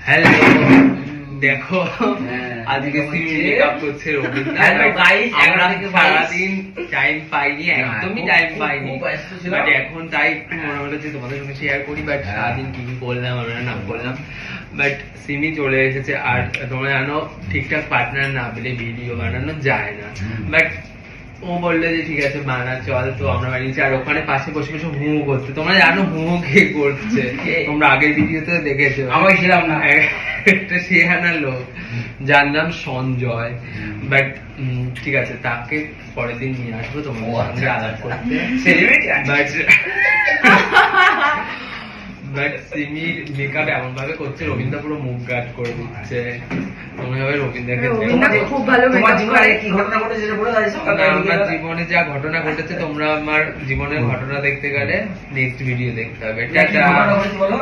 Hello, দেখো আজকে Simi makeup করছে রবীন্দ্র। আমরা সারাদিন টাইম পাইনি, একদমই টাইম পাইনি, বাট এখন তাই একটু মনে হলো যে তোমাদের সঙ্গে শেয়ার করি। বাট সারাদিন কি কি করলাম আমরা না করলাম, বাট সিমি চলে এসেছে। আর তোমরা জানো ঠিকঠাক পার্টনার না পেলে ভিডিও বানানো যায় না। বাট ও বললো যে ঠিক আছে বানা চল, তো আমরা বানিয়েছি। আর ওখানে পাশে বসে বসে হু করছে। তোমরা জানো হু কে করছে, তোমরা আগের ভিডিওতে দেখেছো। আমি ছিলাম না, একটা শেহানার লোক, যার নাম সঞ্জয়। বাট ঠিক আছে, তাকে পরের দিন নিয়ে আসবো তোমাদের সঙ্গে আলাপ করতে। বাট সিমির মেকআপ এমন ভাবে করছে, রবীন্দ্র পুরো মুখ গার্ড করে দিচ্ছে। মনে হবে রবীন্দ্রকে খুব ভালো তোমার জীবনে কি ঘটনা ঘটেছে সেটা বলে দাও। আমার জীবনে যা ঘটনা ঘটেছে, তোমরা আমার জীবনের ঘটনা দেখতে গেলে নেক্সট ভিডিও দেখতে হবে। টাটা। বলো।